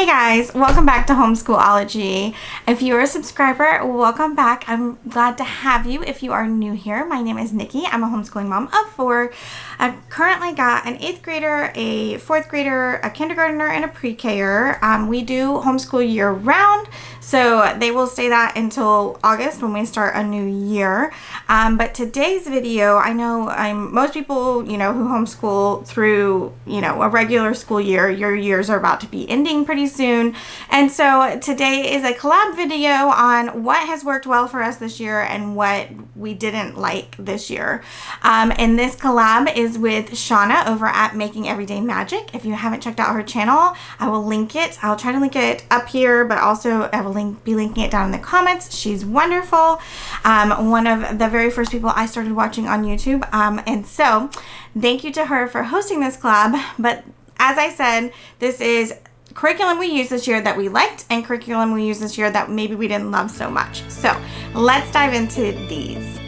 Hey guys, welcome back to Homeschool-ology. If you're a subscriber, welcome back. I'm glad to have you. If you are new here, my name is Niki. I'm a homeschooling mom of 4. I've currently got an 8th grader, a 4th grader, a kindergartner, and a pre-Ker. We do homeschool year round, so they will stay that until August when we start a new year. But today's video, I know most people, who homeschool through, a regular school year, your years are about to be ending pretty soon. And so today is a collab video on what has worked well for us this year and what we didn't like this year. And this collab is with Shanna over at Making Everyday Magic. If you haven't checked out her channel, I will link it. I'll try to link it up here, but also I will be linking it down in the comments. She's wonderful. One of the very first people I started watching on YouTube. And so thank you to her for hosting this collab. But as I said, this is curriculum we used this year that we liked and curriculum we used this year that maybe we didn't love so much. So let's dive into these.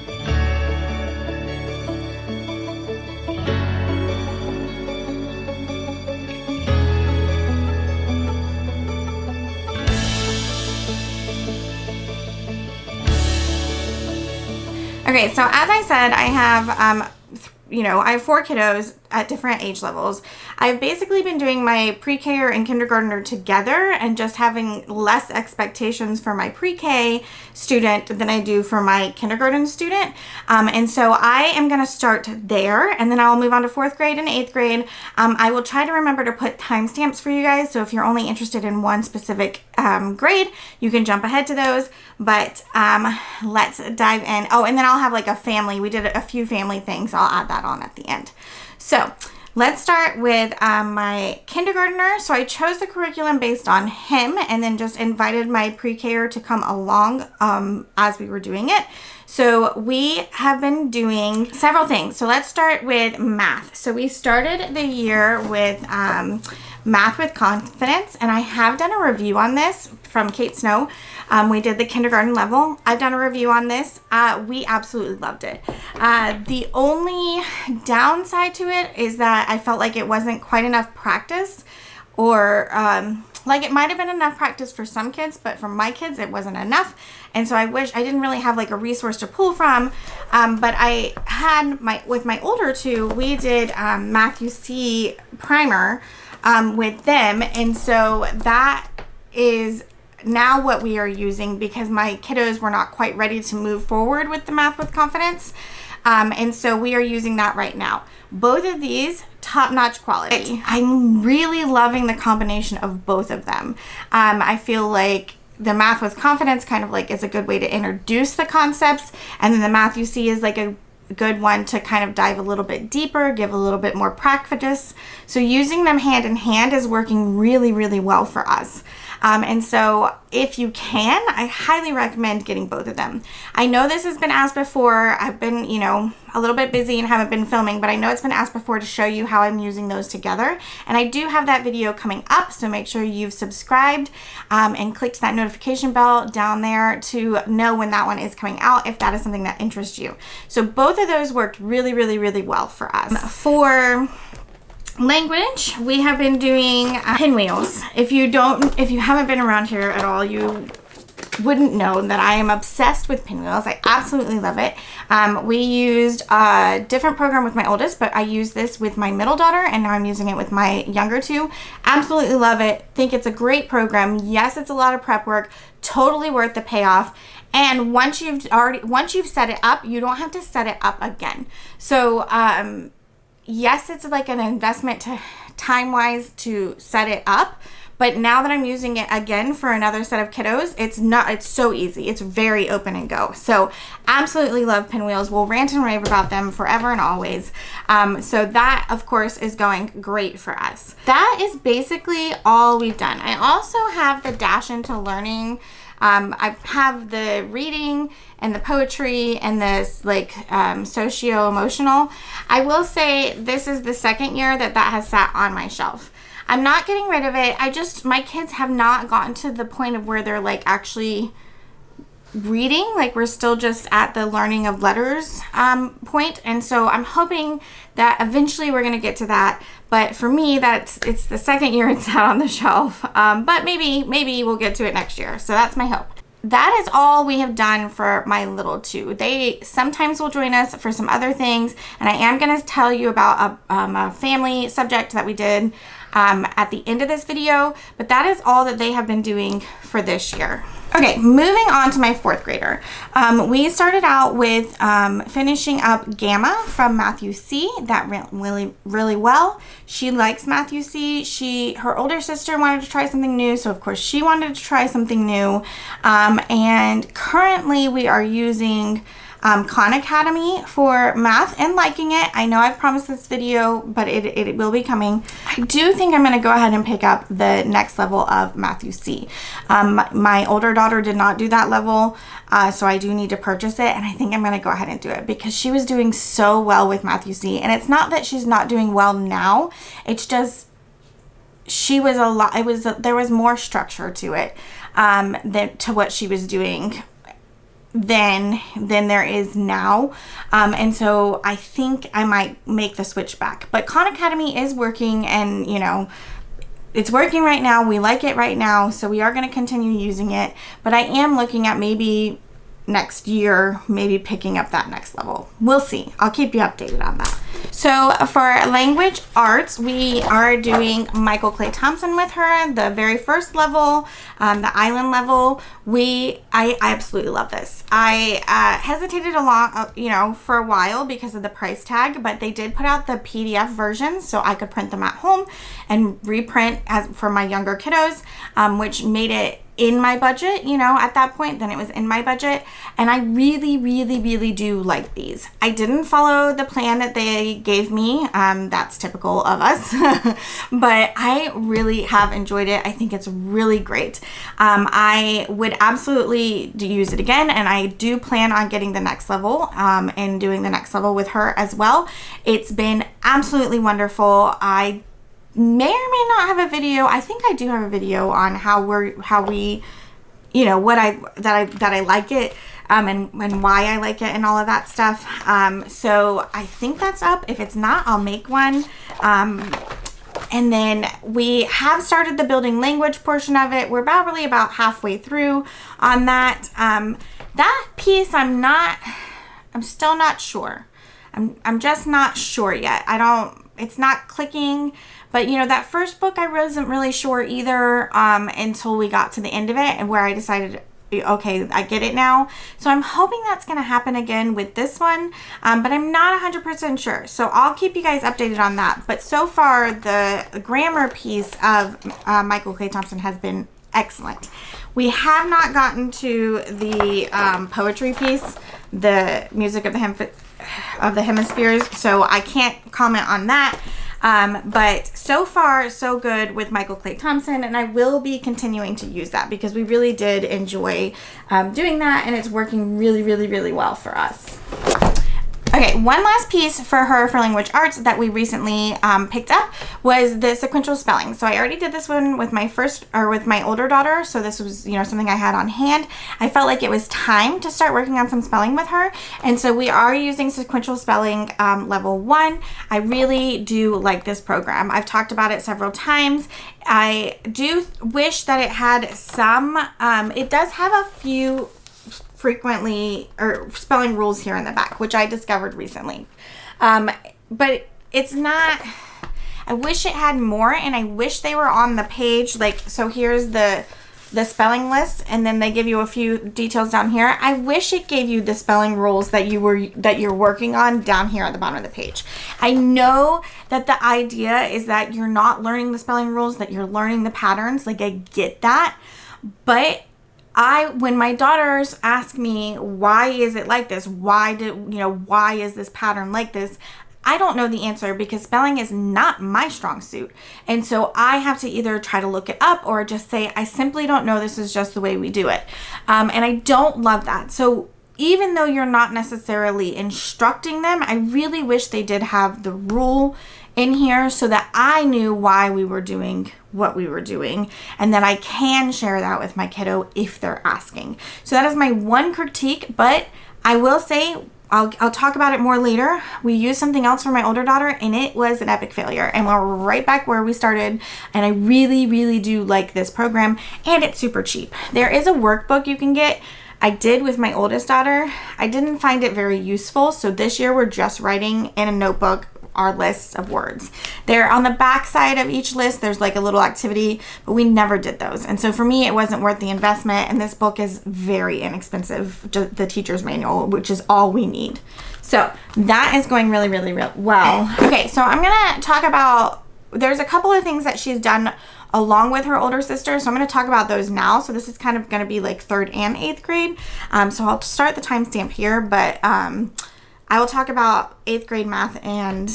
Okay, so as I said, I have I have 4 kiddos at different age levels. I've basically been doing my pre-K and kindergartner together and just having less expectations for my pre-K student than I do for my kindergarten student. And so I am going to start there, and then I'll move on to 4th grade and 8th grade. I will try to remember to put timestamps for you guys, so if you're only interested in one specific grade, you can jump ahead to those. But let's dive in. Oh, and then I'll have like a family. We did a few family things. I'll add that on at the end. So let's start with my kindergartner. So I chose the curriculum based on him and then just invited my pre-Ker to come along as we were doing it. So we have been doing several things. So let's start with math. So we started the year with Math with Confidence, and I have done a review on this from Kate Snow. We did the kindergarten level. I've done a review on this. We absolutely loved it. The only downside to it is that I felt like it wasn't quite enough practice, or like it might have been enough practice for some kids, but for my kids it wasn't enough. And so I wish I didn't really have like a resource to pull from. But I had with my older 2, we did Math UC primer with them, and so that is now what we are using because my kiddos were not quite ready to move forward with the Math with Confidence. And so we are using that right now. Both of these, top-notch quality. I'm really loving the combination of both of them. I feel like the Math with Confidence kind of like is a good way to introduce the concepts, and then the Math UC is like a good one to kind of dive a little bit deeper, give a little bit more practice. So using them hand in hand is working really, really well for us. And so if you can, I highly recommend getting both of them. I know this has been asked before. I've been, a little bit busy and haven't been filming, but I know it's been asked before to show you how I'm using those together. And I do have that video coming up, so make sure you've subscribed and clicked that notification bell down there to know when that one is coming out, if that is something that interests you. So both of those worked really, really, really well for us. For language, we have been doing pinwheels. If you haven't been around here at all, you wouldn't know that I am obsessed with pinwheels. I absolutely love it. We used a different program with my oldest, but I used this with my middle daughter, and now I'm using it with my younger 2. Absolutely love it. Think it's a great program. Yes, it's a lot of prep work. Totally worth the payoff. And once you've set it up, you don't have to set it up again. So yes, it's like an investment time-wise to set it up, but now that I'm using it again for another set of kiddos, it's so easy. It's very open and go. So absolutely love pinwheels. We'll rant and rave about them forever and always. So that, of course, is going great for us. That is basically all we've done. I also have the Dash Into Learning. I have the reading and the poetry and this socio-emotional. I will say this is the second year that has sat on my shelf. I'm not getting rid of it. My kids have not gotten to the point of where they're like actually reading, like we're still just at the learning of letters point, and so I'm hoping that eventually we're going to get to that. But for me, it's the second year it's out on the shelf, but maybe we'll get to it next year. So that's my hope. That is all we have done for my little two. They sometimes will join us for some other things, and I am going to tell you about a family subject that we did at the end of this video, but that is all that they have been doing for this year. Okay, moving on to my fourth grader. We started out with finishing up Gamma from Matthew C. That went really well. She likes Matthew C. Her older sister wanted to try something new, so of course she wanted to try something new. And currently we are using Khan Academy for math and liking it. I know I've promised this video, but it will be coming. I do think I'm going to go ahead and pick up the next level of Matthew C. My older daughter did not do that level, so I do need to purchase it, and I think I'm going to go ahead and do it because she was doing so well with Matthew C. And it's not that she's not doing well now, it's just she was there was more structure to it to what she was doing than there is now, and so I think I might make the switch back. But Khan Academy is working, and you know, it's working right now. We like it right now, so we are going to continue using it, but I am looking at maybe next year, maybe picking up that next level. We'll see. I'll keep you updated on that. So for language arts, we are doing Michael Clay Thompson with her, the very first level, the island level. I absolutely love this. I hesitated a lot, for a while because of the price tag, but they did put out the PDF versions so I could print them at home and reprint for my younger kiddos, which made it in my budget, at that point. Then it was in my budget, and I really do like these. I didn't follow the plan that they gave me. That's typical of us, but I really have enjoyed it. I think it's really great. I would absolutely use it again, and I do plan on getting the next level and doing the next level with her as well. It's been absolutely wonderful. I may or may not have a video. I think I do have a video on how we that I like it, and why I like it and all of that stuff. So I think that's up. If it's not, I'll make one. And then we have started the building language portion of it. We're probably about halfway through on that. That piece, I'm still not sure. I'm just not sure yet. It's not clicking. But that first book I wasn't really sure either until we got to the end of it, and where I decided, okay, I get it now. So I'm hoping that's going to happen again with this one, but I'm not 100% sure. So I'll keep you guys updated on that. But so far, the grammar piece of Michael Clay Thompson has been excellent. We have not gotten to the poetry piece, the music of the hemispheres, so I can't comment on that. But so far, so good with Michael Clay Thompson, and I will be continuing to use that because we really did enjoy doing that, and it's working really well for us. Okay, one last piece for her for language arts that we recently picked up was the sequential spelling. So I already did this one with my older daughter, so this was something I had on hand. I felt like it was time to start working on some spelling with her, and so we are using sequential spelling level 1. I really do like this program. I've talked about it several times. I do wish that it had some, it does have a few frequently or spelling rules here in the back, which I discovered recently, but it's not. I wish it had more, and I wish they were on the page. Like, so here's the spelling list, and then they give you a few details down here. I wish it gave you the spelling rules that you're working on down here at the bottom of the page. I know that the idea is that you're not learning the spelling rules, that you're learning the patterns. Like, I get that, but when my daughters ask me, why is it like this? Why is this pattern like this? I don't know the answer because spelling is not my strong suit. And so I have to either try to look it up or just say, I simply don't know. This is just the way we do it. And I don't love that. So even though you're not necessarily instructing them, I really wish they did have the rule in here so that I knew why we were doing what we were doing, and that I can share that with my kiddo if they're asking. So that is my one critique, but I will say, I'll talk about it more later. We used something else for my older daughter and it was an epic failure, and we're right back where we started, and I really, really do like this program, and it's super cheap. There is a workbook you can get. I did with my oldest daughter. I didn't find it very useful, so this year we're just writing in a notebook our lists of words. They're on the back side of each list. There's like a little activity, but we never did those. And so for me, it wasn't worth the investment. And this book is very inexpensive, the teacher's manual, which is all we need. So that is going really, really well. Okay, so I'm going to talk about, there's a couple of things that she's done along with her older sister. So I'm going to talk about those now. So this is kind of going to be like 3rd and 8th grade. So I'll start the timestamp here, but I will talk about 8th grade math and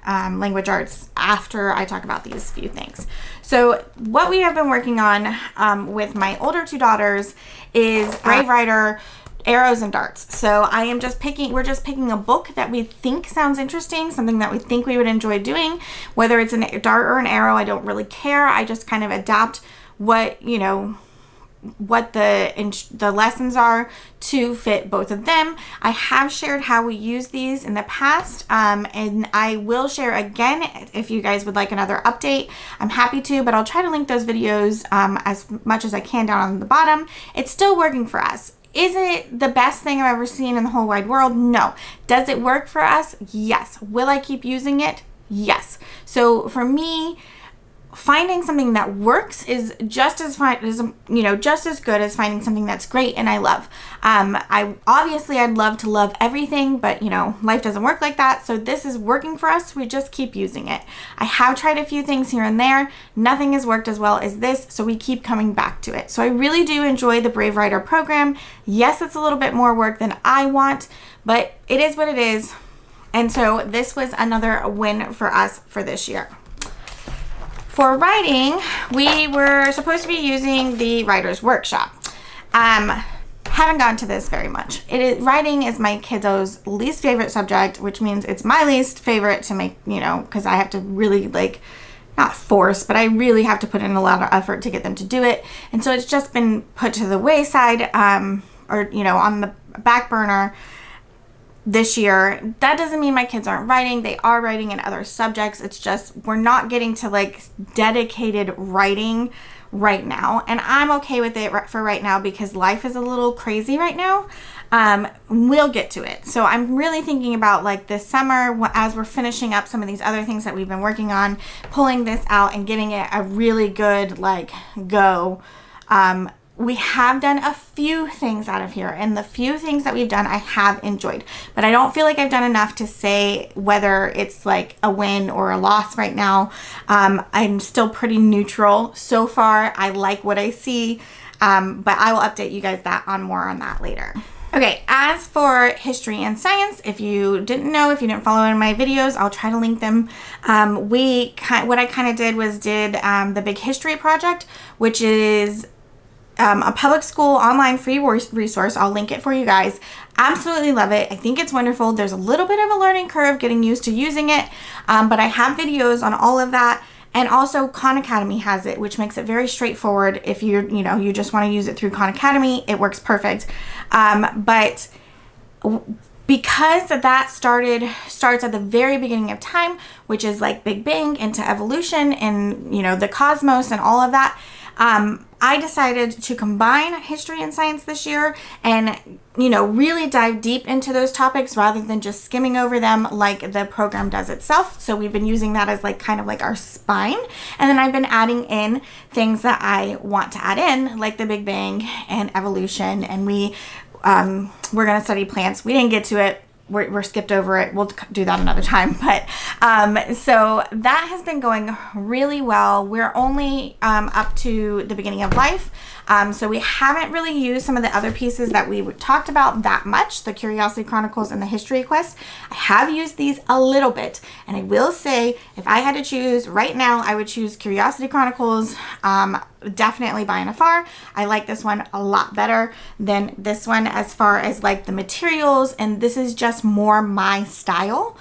language arts after I talk about these few things. So what we have been working on with my older 2 daughters is Brave Writer, Arrows and Darts. So we're just picking a book that we think sounds interesting, something that we think we would enjoy doing. Whether it's a dart or an arrow, I don't really care. I just kind of adapt what the lessons are to fit both of them. I have shared how we use these in the past, and I will share again if you guys would like another update. I'm happy to, but I'll try to link those videos as much as I can down on the bottom. It's still working for us. Is it the best thing I've ever seen in the whole wide world? No. Does it work for us? Yes. Will I keep using it? Yes. So for me, finding something that works is just as just as good as finding something that's great and I love. I'd love to love everything, but life doesn't work like that. So this is working for us. We just keep using it. I have tried a few things here and there. Nothing has worked as well as this, so we keep coming back to it. So I really do enjoy the Brave Writer program. Yes, it's a little bit more work than I want, but it is what it is. And so this was another win for us for this year. For writing, we were supposed to be using the writer's workshop. Haven't gone to this very much. Writing is my kiddos' least favorite subject, which means it's my least favorite to make, because I have to really not force, but I really have to put in a lot of effort to get them to do it. And so it's just been put to the wayside, on the back burner this year. That doesn't mean my kids aren't writing. They are writing in other subjects. It's just we're not getting to dedicated writing right now, and I'm okay with it for right now because life is a little crazy right now. We'll get to it. So I'm really thinking about this summer, as we're finishing up some of these other things that we've been working on, pulling this out and giving it a really good go. We have done a few things out of here, and the few things that we've done I have enjoyed, but I don't feel like I've done enough to say whether it's a win or a loss right now. I'm still pretty neutral so far. I like what I see, but I will update you guys more on that later. Okay, as for history and science, if you didn't know, if you didn't follow in my videos, I'll try to link them. What I kind of did was the Big History Project, which is a public school online free resource. I'll link it for you guys. Absolutely love it. I think it's wonderful. There's a little bit of a learning curve getting used to using it, but I have videos on all of that. And also Khan Academy has it, which makes it very straightforward. If you just want to use it through Khan Academy, it works perfect. But because that starts at the very beginning of time, which is Big Bang into evolution and the cosmos and all of that, I decided to combine history and science this year and, really dive deep into those topics rather than just skimming over them like the program does itself. So we've been using that as kind of our spine. And then I've been adding in things that I want to add in, like the Big Bang and evolution. And we're going to study plants. We didn't get to it. We're skipped over it. We'll do that another time. But so that has been going really well. We're only up to the beginning of life. So we haven't really used some of the other pieces that we talked about that much, the Curiosity Chronicles and the History Quest. I have used these a little bit. And I will say, if I had to choose right now, I would choose Curiosity Chronicles. definitely by and far, I like this one a lot better than this one as far as like the materials, and this is just more my style,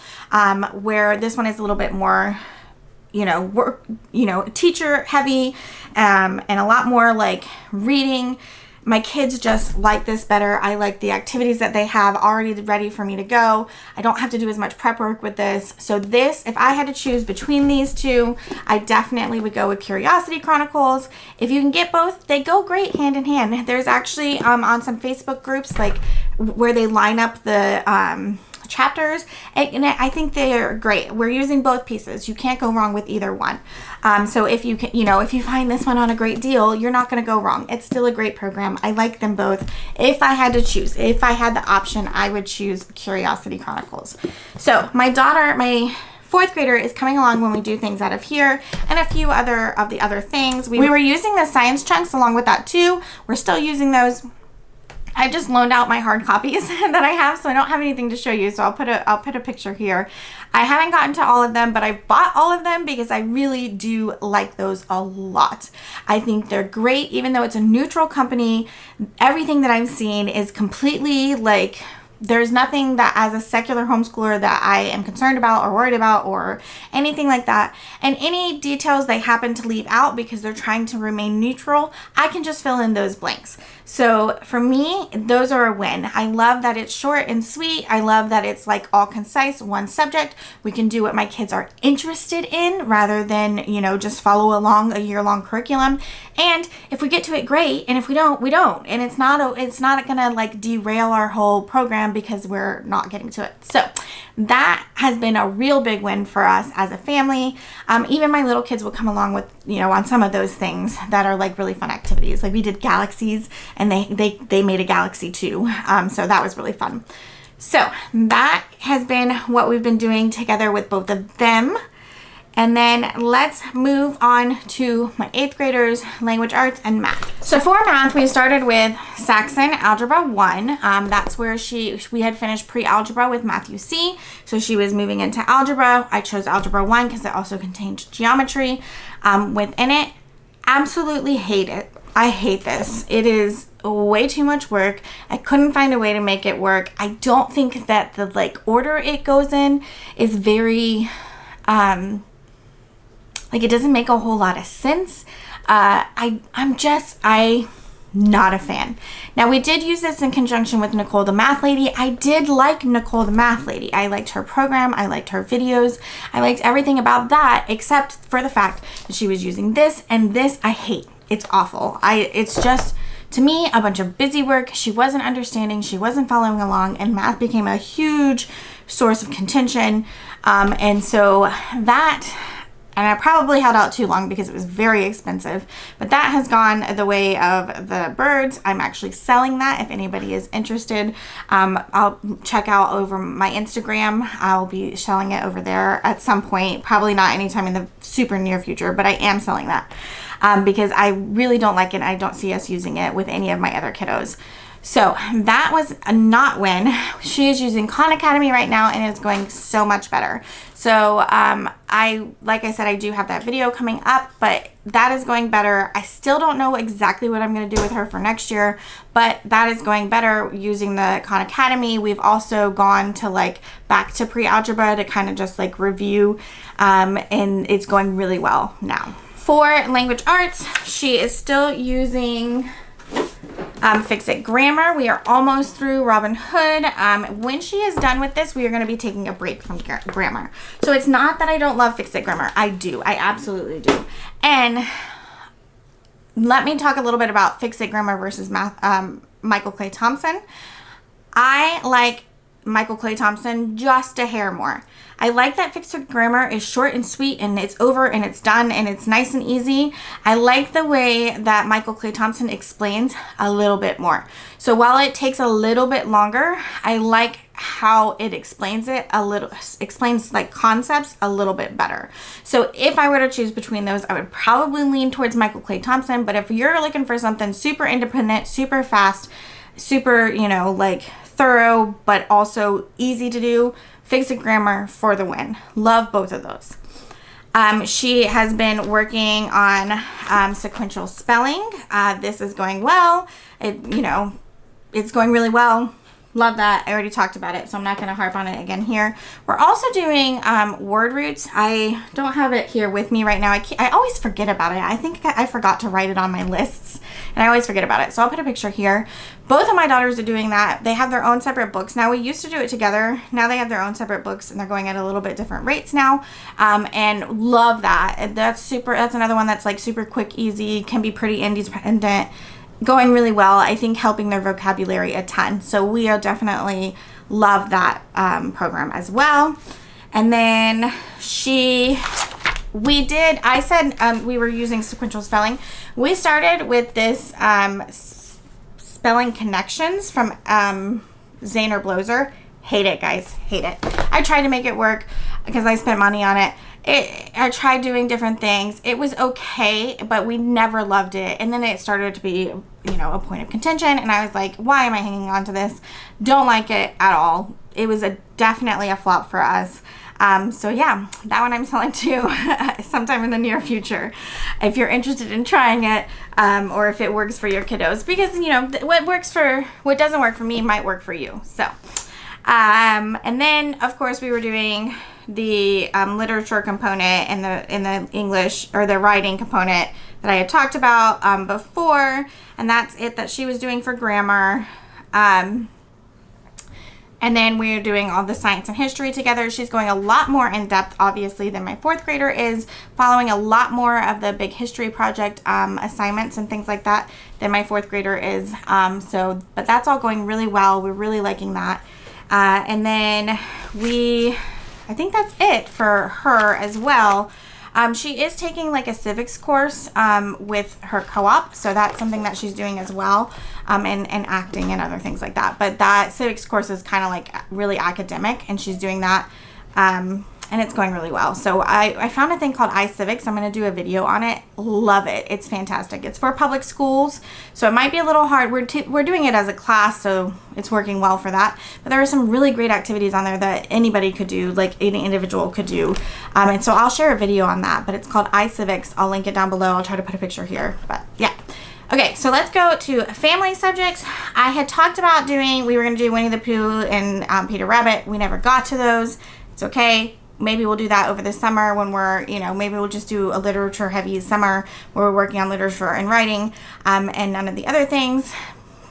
where this one is a little bit more, teacher heavy, and a lot more like reading. My kids just like this better. I like the activities that they have already ready for me to go. I don't have to do as much prep work with this. So this, if I had to choose between these two, I definitely would go with Curiosity Chronicles. If you can get both, they go great hand in hand. There's actually on some Facebook groups like where they line up the chapters, and I think they're great. We're using both pieces. You can't go wrong with either one. So if you can, if you find this one on a great deal, you're not going to go wrong. It's still a great program. I like them both. If I had to choose, if I had the option, I would choose Curiosity Chronicles. So my daughter, my 4th grader, is coming along when we do things out of here, and a few other of the other things. We were using the science chunks along with that too. We're still using those. I just loaned out my hard copies that I have, so I don't have anything to show you. So I'll put a picture here. I haven't gotten to all of them, but I've bought all of them because I really do like those a lot. I think they're great, even though it's a neutral company. Everything that I've seen is completely like, there's nothing that as a secular homeschooler that I am concerned about or worried about or anything like that. And any details they happen to leave out because they're trying to remain neutral, I can just fill in those blanks. So for me, those are a win. I love that it's short and sweet. I love that it's like all concise, one subject. We can do what my kids are interested in rather than, just follow along a year-long curriculum. And if we get to it, great. And if we don't, we don't. And it's not gonna like derail our whole program because we're not getting to it. So that has been a real big win for us as a family. Even my little kids will come along with, on some of those things that are like really fun activities. Like we did galaxies, and they made a galaxy too. So that was really fun. So that has been what we've been doing together with both of them. And then let's move on to my 8th graders, language arts and math. So for math, we started with Saxon Algebra 1. That's where we had finished pre-algebra with Matthew C. So she was moving into algebra. I chose Algebra 1 because it also contained geometry within it. Absolutely hate it. I hate this. It is way too much work. I couldn't find a way to make it work. I don't think that the order it goes in is very it doesn't make a whole lot of sense. I'm not a fan. Now we did use this in conjunction with Nicole the Math Lady. I did like Nicole the Math Lady. I liked her program. I liked her videos. I liked everything about that except for the fact that she was using this, and this I hate. It's awful. It's just, to me, a bunch of busy work. She wasn't understanding. She wasn't following along, and math became a huge source of contention. And so that... And I probably held out too long because it was very expensive. But that has gone the way of the birds. I'm actually selling that if anybody is interested. I'll check out over my Instagram. I'll be selling it over there at some point. Probably not anytime in the super near future, but I am selling that because I really don't like it. I don't see us using it with any of my other kiddos. So that was a not win. She is using Khan Academy right now, and it's going so much better. So like I said, I do have that video coming up, but that is going better. I still don't know exactly what I'm going to do with her for next year, but that is going better using the Khan Academy. We've also gone to back to pre-algebra to kind of just review, and it's going really well now. For language arts, she is still using Fix It Grammar. We are almost through Robin Hood. When she is done with this, we are going to be taking a break from grammar. So it's not that I don't love Fix It Grammar. I do. I absolutely do. And let me talk a little bit about Fix It Grammar versus Michael Clay Thompson. I like Michael Clay Thompson just a hair more. I like that Fix It Grammar is short and sweet, and it's over and it's done and it's nice and easy. I like the way that Michael Clay Thompson explains a little bit more. So while it takes a little bit longer, I like how it explains concepts a little bit better. So if I were to choose between those, I would probably lean towards Michael Clay Thompson. But if you're looking for something super independent, super fast, super, thorough, but also easy to do, Fix It Grammar for the win. Love both of those. She has been working on sequential spelling. This is going well. It's going really well. Love that. I already talked about it, so I'm not going to harp on it again here. We're also doing word roots. I don't have it here with me right now. I always forget about it. I think I forgot to write it on my lists, and I always forget about it. So I'll put a picture here. Both of my daughters are doing that. They have their own separate books. Now, we used to do it together. Now they have their own separate books, and they're going at a little bit different rates now, and love that. That's another one that's like super quick, easy, can be pretty independent. Going really well. I think helping their vocabulary a ton. So we are definitely love that program as well. And then we were using sequential spelling. We started with this spelling connections from Zane or Blozer. Hate it, guys. Hate it. I tried to make it work because I spent money on it. I tried doing different things. It was okay, but we never loved it. And then it started to be, a point of contention. And I was like, why am I hanging on to this? Don't like it at all. It was definitely a flop for us. So yeah, that one I'm selling too sometime in the near future. If you're interested in trying it, or if it works for your kiddos, because what doesn't work for me might work for you. So, and then of course we were doing the literature component and the English or the writing component that I had talked about before, and that's it that she was doing for grammar. And then we're doing all the science and history together. She's going a lot more in depth, obviously, than my 4th grader is, following a lot more of the big history project assignments and things like that than my 4th grader is. But that's all going really well. We're really liking that. And then I think that's it for her as well. She is taking like a civics course with her co-op, so that's something that she's doing as well, and acting and other things like that. But that civics course is kind of like really academic, and she's doing that, and it's going really well. So I found a thing called iCivics. I'm going to do a video on it. Love it. It's fantastic. It's for public schools, so it might be a little hard. We're doing it as a class, so it's working well for that. But there are some really great activities on there that anybody could do, like any individual could do. And so I'll share a video on that, but it's called iCivics. I'll link it down below. I'll try to put a picture here, but yeah. Okay, so let's go to family subjects. I had talked about we were going to do Winnie the Pooh and Peter Rabbit. We never got to those. It's okay. Maybe we'll do that over the summer when we're, maybe we'll just do a literature heavy summer where we're working on literature and writing, and none of the other things.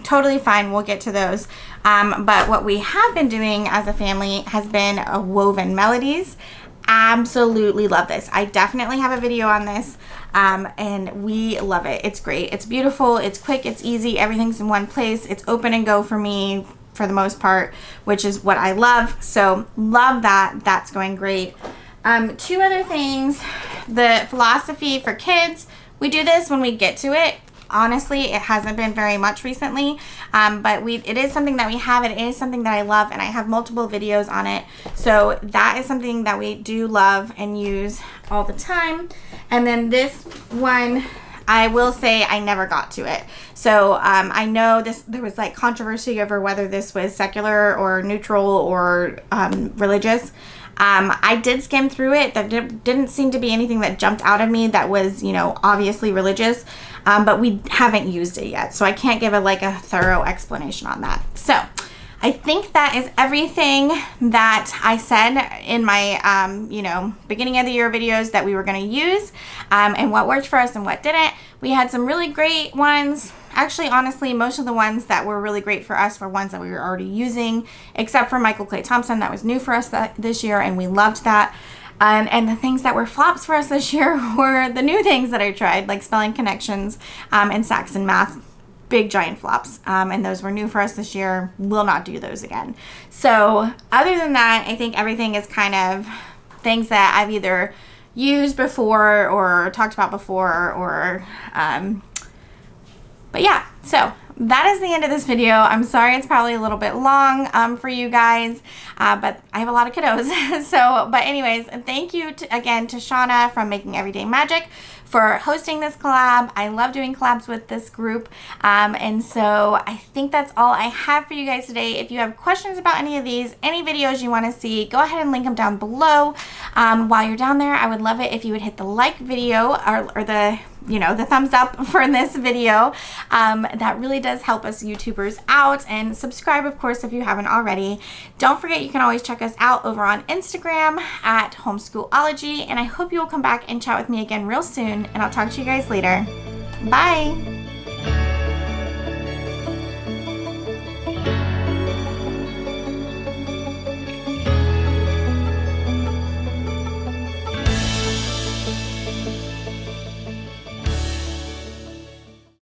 Totally fine. We'll get to those. But what we have been doing as a family has been woven melodies. Absolutely love this. I definitely have a video on this, and we love it. It's great. It's beautiful. It's quick. It's easy. Everything's in one place. It's open and go for me for the most part, which is what I love. So love that. That's going great. 2 other things. The philosophy for kids. We do this when we get to it. Honestly, it hasn't been very much recently, but it is something that we have. It is something that I love, and I have multiple videos on it. So that is something that we do love and use all the time. And then this one, I will say I never got to it. So I know there was like controversy over whether this was secular or neutral or religious. I did skim through it. There didn't seem to be anything that jumped out of me that was, obviously religious, but we haven't used it yet. So I can't give a thorough explanation on that. So I think that is everything that I said in my, beginning of the year videos that we were going to use, and what worked for us and what didn't. We had some really great ones. Actually, honestly, most of the ones that were really great for us were ones that we were already using, except for Michael Clay Thompson. That was new for us this year, and we loved that. And the things that were flops for us this year were the new things that I tried, like spelling connections and Saxon math. Big giant flops, and those were new for us this year. Will not do those again. So other than that, I think everything is kind of things that I've either used before or talked about before, or but yeah, so that is the end of this video. I'm sorry it's probably a little bit long for you guys, but I have a lot of kiddos. But anyways, thank you again to Shanna from Making Everyday Magic for hosting this collab. I love doing collabs with this group. And so I think that's all I have for you guys today. If you have questions about any of these, any videos you want to see, go ahead and link them down below. While you're down there, I would love it if you would hit the like video or the the thumbs up for this video. That really does help us YouTubers out, and subscribe, of course, if you haven't already. Don't forget, you can always check us out over on Instagram at Homeschool-ology, and I hope you will come back and chat with me again real soon, and I'll talk to you guys later. Bye.